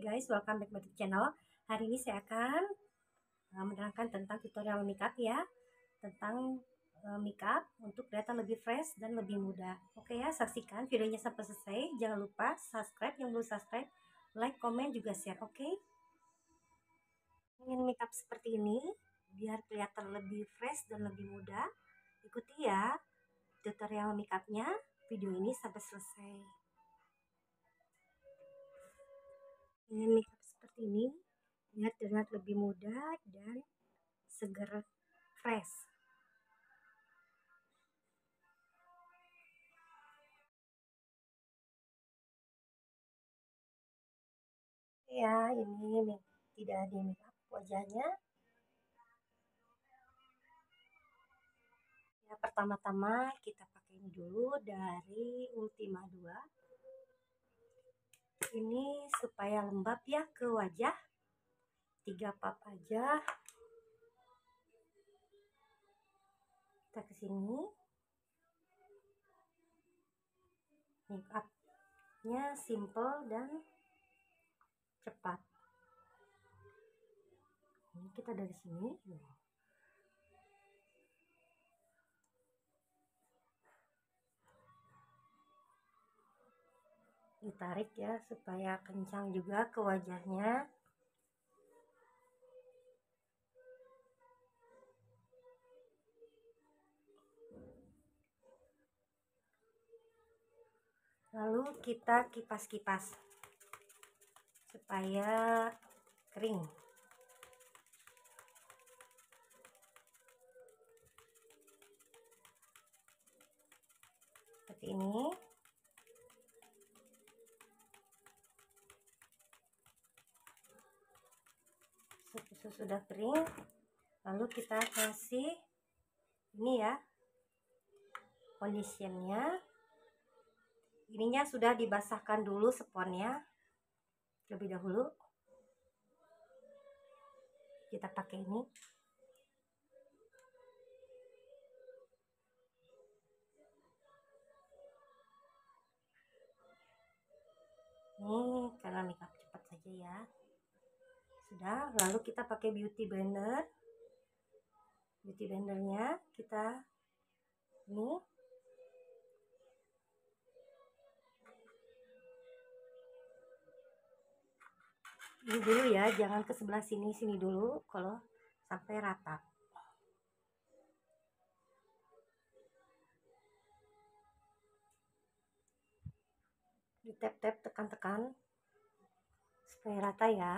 guys, welcome back to channel. Hari ini saya akan menerangkan tentang tutorial makeup ya, tentang makeup untuk kelihatan lebih fresh dan lebih muda. Oke ya, saksikan videonya sampai selesai. Jangan lupa subscribe yang belum subscribe, like, komen, juga share. Oke, ingin makeup seperti ini biar kelihatan lebih fresh dan lebih muda, ikuti ya tutorial makeupnya video ini sampai selesai. Ingin makeup seperti ini biar terlihat lebih muda dan segar, fresh. Ya, ini tidak ada makeup wajahnya. Ya, pertama-tama kita pakai ini dulu dari Ultima 2. Ini supaya lembab ya ke wajah. 3 pap aja. Kita ke sini. Makeupnya simple dan cepat. Ini kita dari sini. Ditarik ya supaya kencang juga ke wajahnya. Lalu kita kipas-kipas supaya kering. Seperti ini. Sudah kering, lalu kita kasih ini ya, conditionnya. Ininya sudah dibasahkan dulu sponnya lebih dahulu. Kita pakai ini. Nih, karena makeup cepat saja ya. Sudah, lalu kita pakai beauty blender. Beauty blendernya kita ini. Ini dulu ya, jangan ke sebelah sini dulu, kalau sampai rata. Di tap-tap, tekan-tekan supaya rata ya.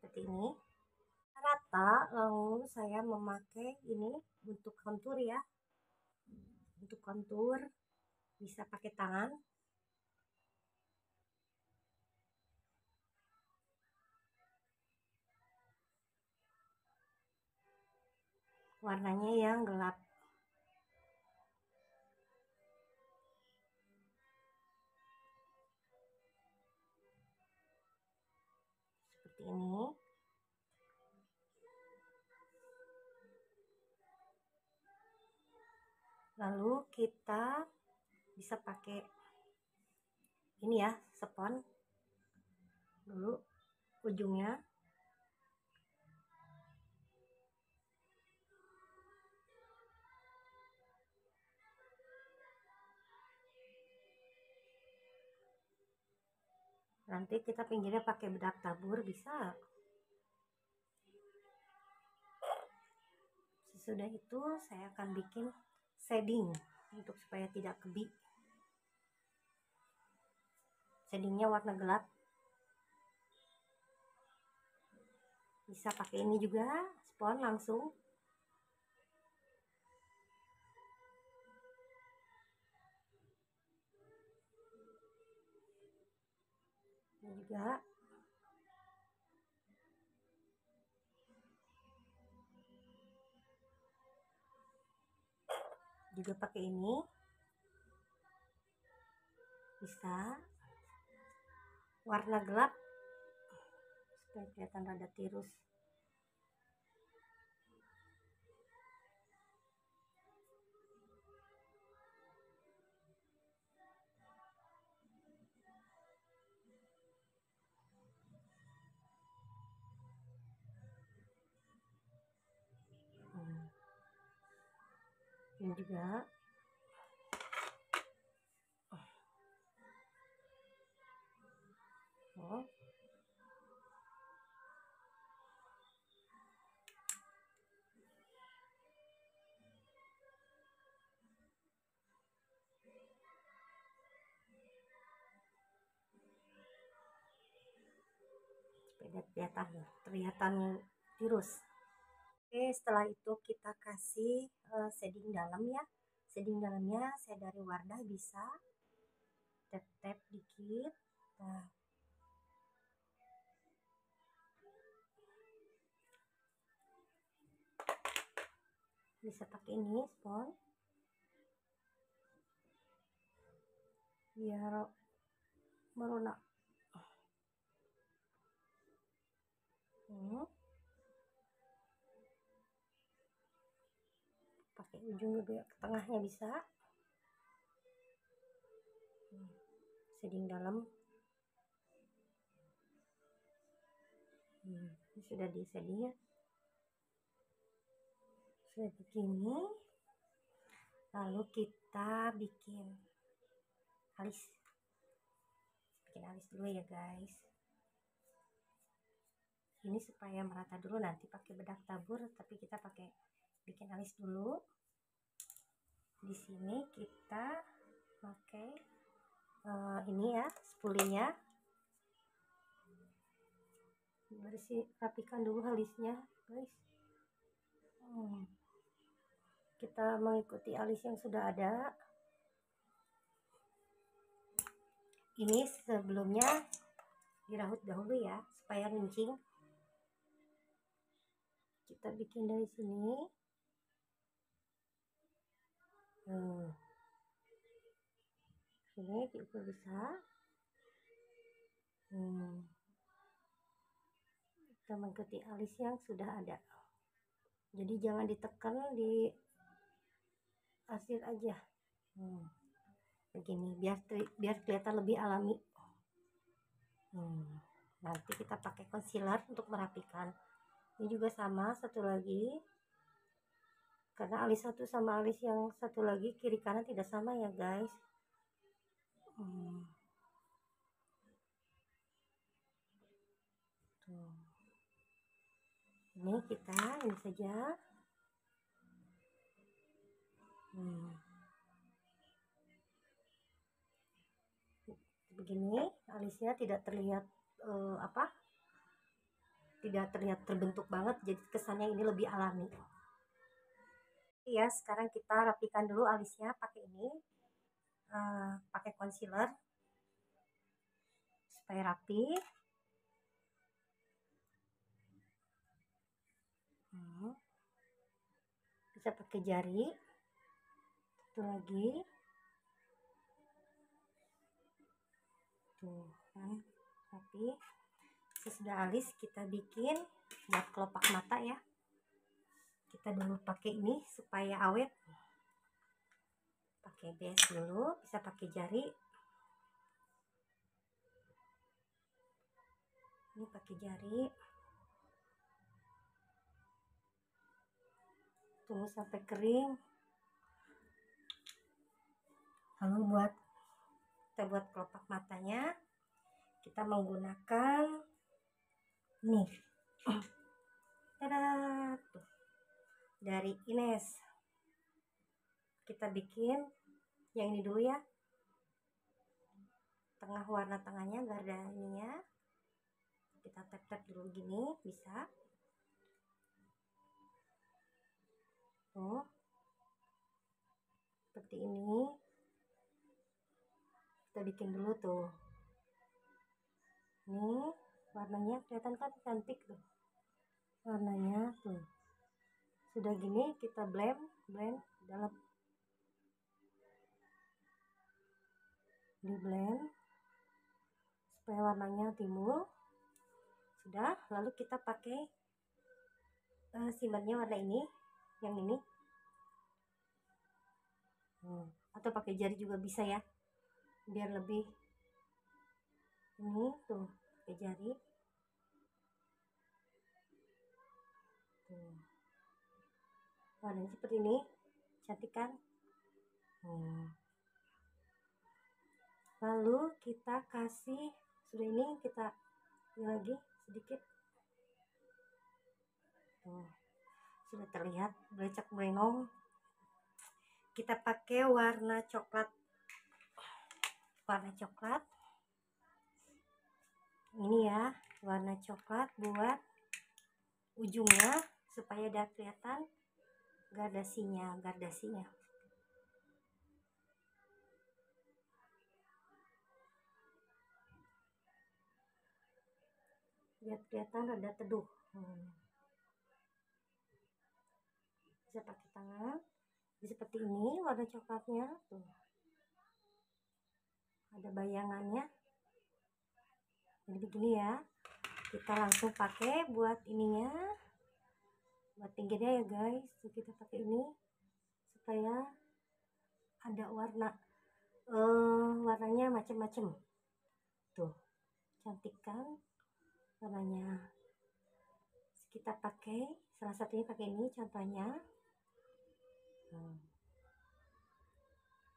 Seperti ini. Rata, lalu saya memakai ini untuk kontur ya. Untuk kontur bisa pakai tangan. Warnanya yang gelap. Seperti ini. Lalu kita bisa pakai ini ya, spons dulu ujungnya. Nanti kita pinggirnya pakai bedak tabur bisa. Sesudah itu saya akan bikin shading untuk supaya tidak kebik. Shadingnya warna gelap. Bisa pakai ini juga, spons langsung. Ini juga pakai ini. Bisa warna gelap supaya kelihatan rada tirus. Ini juga. Oh. Supaya kelihatan tirus. Oke, setelah itu kita kasih shading dalam ya. Shading dalamnya saya dari Wardah bisa tap-tap dikit. Nah, bisa pakai ini spons biar melunak. Pakai ujung juga ke tengahnya bisa. Shading dalam. Ini sudah di shading ya. Sudah begini. Lalu kita bikin alis. Bikin alis dulu ya guys. Ini supaya merata dulu, nanti pakai bedak tabur, tapi kita pakai bikin alis dulu. Di sini kita pakai ini ya, spulinya. Rapikan dulu alisnya guys. Kita mengikuti alis yang sudah ada. Ini sebelumnya dirahut dahulu ya, supaya runcing. Kita bikin dari sini. Sini diukur bisa. Kita mengikuti alis yang sudah ada. Jadi jangan ditekan, di asir aja. Begini biar kelihatan lebih alami. Nanti kita pakai concealer untuk merapikan. Ini juga sama, satu lagi. Karena alis satu sama alis yang satu lagi kiri kanan tidak sama ya guys. Tuh. Ini saja. Begini alisnya tidak terlihat tidak terlihat terbentuk banget, jadi kesannya ini lebih alami ya. Sekarang kita rapikan dulu alisnya pakai ini, pakai concealer supaya rapi. Bisa pakai jari. Satu lagi. Tuh kan rapi. Sesudah alis kita bikin buat kelopak mata ya. Kita dulu pakai ini supaya awet. Pakai base dulu, bisa pakai jari. Ini pakai jari. Tunggu sampai kering. Lalu kita buat kelopak matanya, kita menggunakan nih tuh, dari Ines. Kita bikin yang ini dulu ya, tengah, warna tengahnya garda ininya. Kita tap-tap dulu gini, bisa. Tuh, seperti ini. Kita bikin dulu tuh. Nih warnanya kelihatan kan, cantik tuh warnanya tuh. Sudah gini kita blend dalam, di blend supaya warnanya timbul. Sudah, lalu kita pakai shimmernya warna ini, yang ini, atau pakai jari juga bisa ya, biar lebih ini tuh, pakai jari tuh. Warnanya seperti ini. Cantik kan? Lalu kita kasih, sudah ini kita lagi sedikit. Sudah terlihat berecak berenong. Kita pakai warna coklat. Ini ya, warna coklat buat ujungnya supaya udah kelihatan gradasinya. Biar kelihatan rada teduh. Bisa pakai tangan. Seperti ini warna coklatnya tuh. Ada bayangannya. Jadi begini ya. Kita langsung pakai buat ininya. Buat pinggirnya ya guys. Kita pakai ini supaya ada warnanya macam-macam. Tuh. Cantik kan warnanya. Kita pakai salah satunya pakai ini contohnya.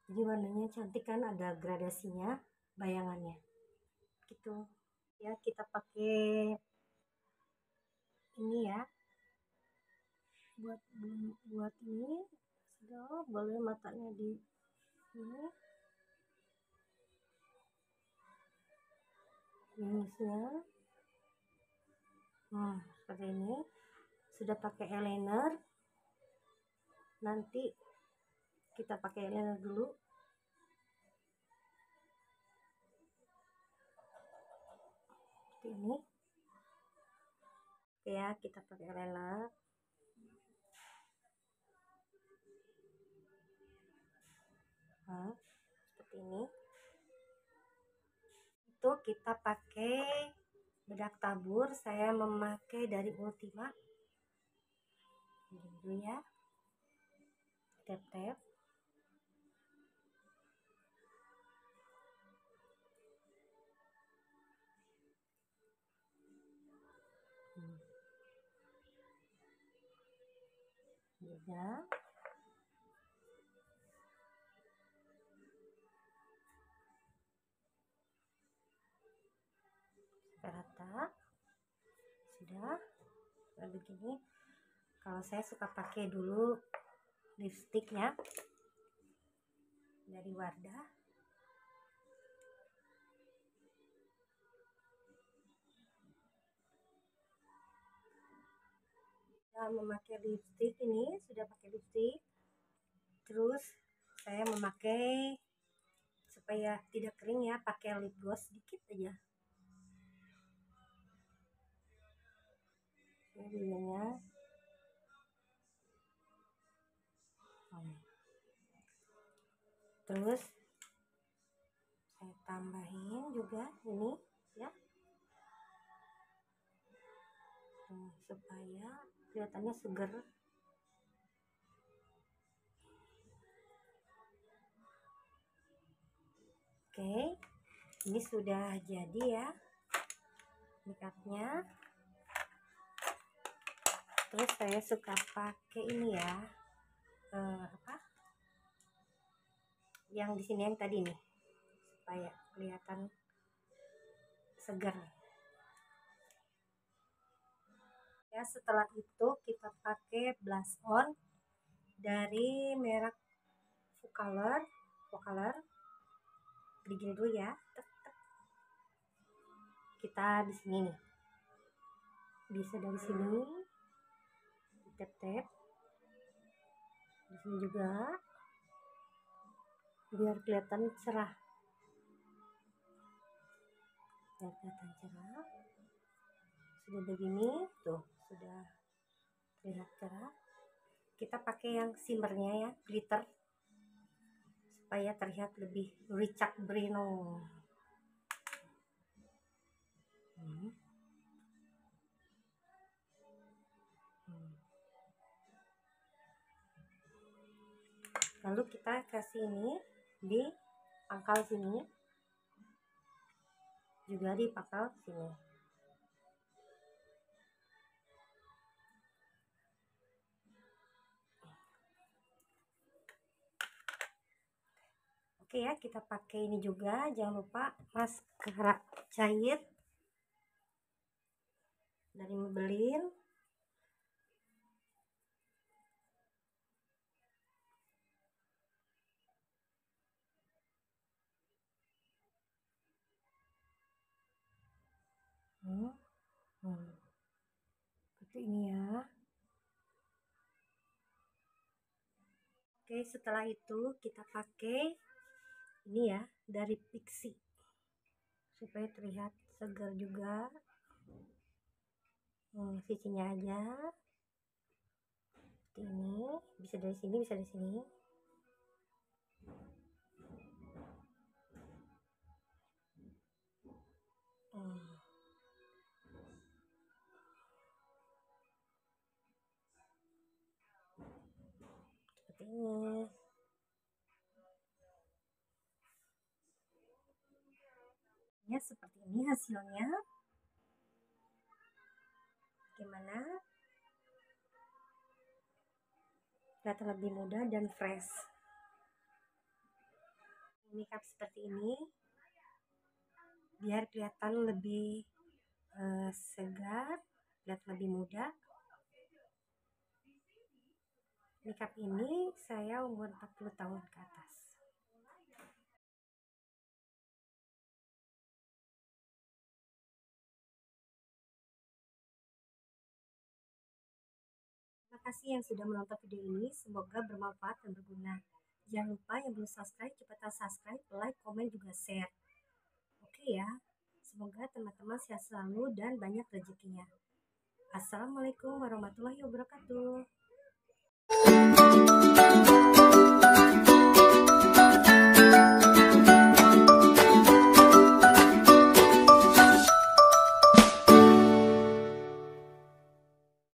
Jadi warnanya cantik kan, ada gradasinya, bayangannya gitu ya. Kita pakai ini ya, buat ini sudah boleh matanya di sini, minusnya seperti ini. Sudah pakai eyeliner, nanti kita pakai eyeliner dulu. Seperti ini. Oke ya, kita pakai eyeliner. Seperti ini. Itu kita pakai bedak tabur. Saya memakai dari Ultima. Ini dulu ya. Tap-tap. Juga rata. Sudah begini. Kalau saya suka pakai dulu lipstiknya dari Wardah. Saya memakai lipstik ini, sudah pakai lipstik. Terus saya memakai supaya tidak kering ya, pakai lip gloss sedikit aja. Ini bibirnya. Terus saya tambahin juga ini ya, supaya kelihatannya seger. Oke, ini sudah jadi ya makeupnya. Terus saya suka pakai ini ya, yang di sini yang tadi nih, supaya kelihatan segar ya. Setelah itu kita pakai blush on dari merek Focalor. Begini dulu ya. Kita di sini nih, bisa dari sini tap-tap, di sini juga, biar kelihatan cerah. Sudah begini tuh, sudah terlihat cerah. Kita pakai yang shimmernya ya, glitter, supaya terlihat lebih berecak berenong. Lalu kita kasih ini di pangkal sini, juga di pangkal sini. Oke ya, kita pakai ini juga, jangan lupa maskara cair dari Maybelline. Seperti ini ya. Oke, setelah itu kita pakai ini ya, dari Pixi, supaya terlihat segar juga. Sisinya aja seperti ini, bisa dari sini, bisa dari sini. Seperti ini. Ya, seperti ini hasilnya. Gimana? Kelihatan lebih mudah dan fresh. Makeup seperti ini biar kelihatan lebih segar, kelihatan lebih muda. Makeup ini saya umur 40 tahun ke atas. Terima kasih yang sudah menonton video ini, semoga bermanfaat dan berguna. Jangan lupa yang belum subscribe, cepetan subscribe, like, komen, juga share. Oke ya, semoga teman-teman sehat selalu dan banyak rezekinya. Assalamualaikum warahmatullahi wabarakatuh.